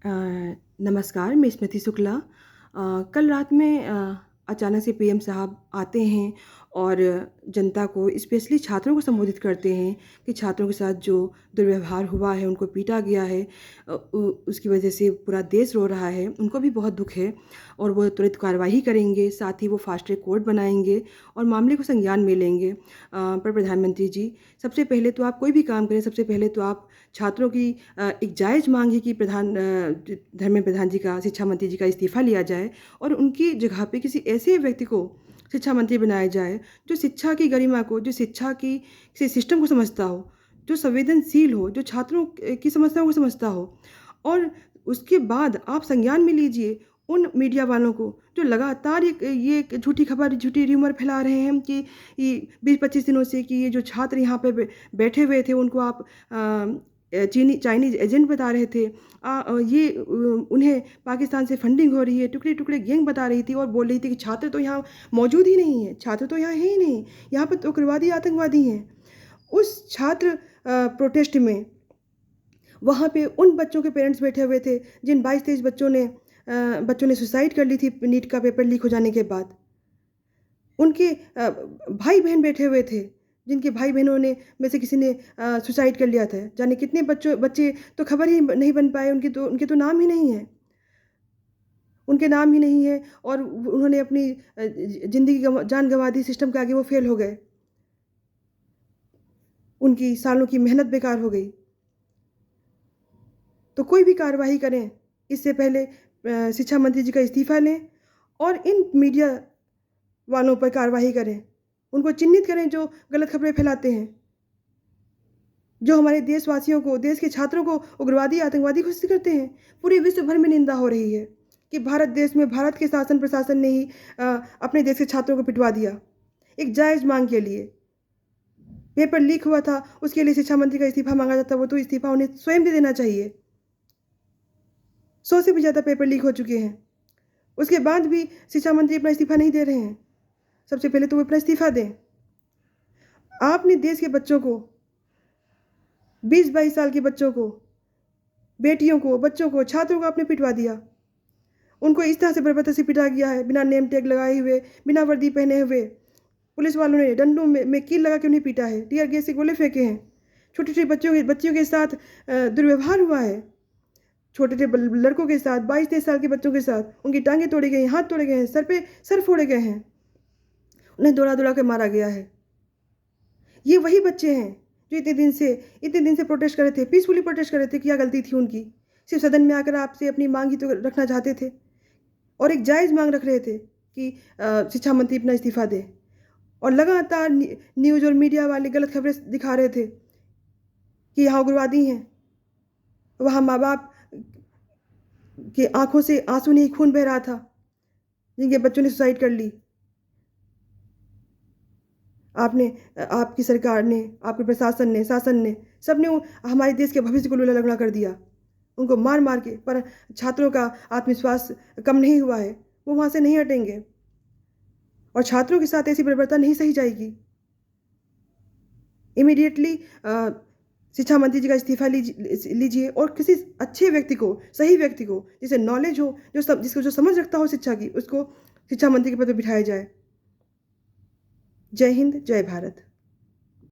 अ, नमस्कार, मैं स्मृति शुक्ला। कल रात में अचानक से पीएम साहब आते हैं और जनता को स्पेशली छात्रों को संबोधित करते हैं कि छात्रों के साथ जो दुर्व्यवहार हुआ है, उनको पीटा गया है, उसकी वजह से पूरा देश रो रहा है, उनको भी बहुत दुःख है और वो तुरंत कार्रवाई करेंगे, साथ ही वो फास्ट ट्रैक कोर्ट बनाएँगे और मामले को संज्ञान में लेंगे। पर प्रधानमंत्री जी, सबसे पहले तो आप कोई भी काम करें, सबसे पहले तो आप छात्रों की एक जायज़ माँग है कि धर्मेंद्र प्रधान जी का, शिक्षा मंत्री जी का इस्तीफ़ा लिया जाए और उनकी जगह पे किसी ऐसे व्यक्ति को शिक्षा मंत्री बनाया जाए, जो शिक्षा की गरिमा को, जो शिक्षा की किसी सिस्टम को समझता हो, जो संवेदनशील हो, जो छात्रों की समस्याओं को समझता हो। और उसके बाद आप संज्ञान में लीजिए उन मीडिया वालों को, जो लगातार एक झूठी खबर, झूठी र्यूमर फैला रहे हैं कि ये 20-25 दिनों से कि ये जो छात्र यहाँ पे बैठे हुए थे, उनको आप चाइनीज़ एजेंट बता रहे थे। उन्हें पाकिस्तान से फंडिंग हो रही है, टुकड़े-टुकड़े गैंग बता रही थी और बोल रही थी कि छात्र तो यहाँ मौजूद ही नहीं है, छात्र तो यहाँ है ही नहीं, यहाँ पर तो उग्रवादी, आतंकवादी हैं। उस छात्र प्रोटेस्ट में वहाँ पे उन बच्चों के पेरेंट्स बैठे हुए थे, जिन 22-23 बच्चों ने सुसाइड कर ली थी नीट का पेपर लीक हो जाने के बाद। उनके भाई-बहन बैठे हुए थे, जिनके भाई-बहनों ने में से किसी ने सुसाइड कर लिया था। जाने कितने बच्चे तो खबर ही नहीं बन पाए, उनके तो नाम ही नहीं है। उनके नाम ही नहीं है और उन्होंने अपनी ज़िंदगी जान गँवा दी, सिस्टम के आगे वो फ़ेल हो गए। उनकी सालों की मेहनत बेकार हो गई। तो कोई भी कार्रवाई करें, इससे पहले शिक्षा मंत्री जी का इस्तीफ़ा लें और इन मीडिया वालों पर कार्रवाई करें। उनको चिन्हित करें जो गलत खबरें फैलाते हैं, जो हमारे देशवासियों को, देश के छात्रों को उग्रवादी, आतंकवादी घोषित करते हैं। पूरे विश्व भर में निंदा हो रही है कि भारत देश में भारत के शासन प्रशासन ने ही अपने देश के छात्रों को पिटवा दिया, एक जायज़ माँग के लिए। पेपर लीक हुआ था, उसके लिए शिक्षा मंत्री का इस्तीफ़ा माँगा जाता, वो तो इस्तीफ़ा उन्हें स्वयं दे देना चाहिए। 100 से भी ज़्यादा पेपर लीक हो चुके हैं। उसके बाद भी शिक्षा मंत्री अपना इस्तीफ़ा नहीं दे रहे हैं। सबसे पहले तो वो अपना इस्तीफ़ा दें। आपने देश के बच्चों को 20-22 साल के बच्चों को, बेटियों को, बच्चों को, छात्रों को आपने पिटवा दिया। उनको इस तरह से बर्बरता से पिटा गया है, बिना नेम टैग लगाए हुए, बिना वर्दी पहने हुए। पुलिस वालों ने डंडों में कील लगा के उन्हें पीटा है, टियर गैस के गोले फेंके हैं। छोटे-छोटे बच्चियों के साथ दुर्व्यवहार हुआ है। छोटे-छोटे लड़कों के साथ, 22-23 साल के बच्चों के साथ, उनकी टाँगें तोड़ी गई हैं, हाथ तोड़े गए हैं, सर फोड़े गए हैं। उन्हें दौड़ा-दौड़ा के मारा गया है। ये वही बच्चे हैं जो इतने दिन से प्रोटेस्ट कर रहे थे, पीसफुली प्रोटेस्ट कर रहे थे, क्या गलती थी उनकी? सिर्फ़ सदन में आकर आपसे अपनी माँग ही तो रखना चाहते थे और एक जायज़ माँग रख रहे थे कि शिक्षा मंत्री अपना इस्तीफ़ा दें और लगातार न्यूज़ और मीडिया वाले गलत खबरें दिखा रहे थे कि यहाँ उग्रवादी हैं, वहाँ माँ-बाप की आँखों से आँसू नहीं खून बह रहा था, जिनके बच्चों ने सुसाइड कर ली। आपकी सरकार ने, आपके प्रशासन ने, शासन ने, सबने हमारे देश के भविष्य को लूला-लंगड़ा कर दिया। उनको मार-मार के, पर छात्रों का आत्मविश्वास कम नहीं हुआ है। वो वहाँ से नहीं हटेंगे और छात्रों के साथ ऐसी बर्बरता नहीं सही जाएगी। इमीडिएटली शिक्षा मंत्री जी का इस्तीफ़ा लीजिए और किसी अच्छे व्यक्ति को, सही व्यक्ति को, जिसे नॉलेज हो, जो समझ रखता हो शिक्षा की, उसको शिक्षा मंत्री के पद पे बिठाया जाए। जय हिंद, जय भारत।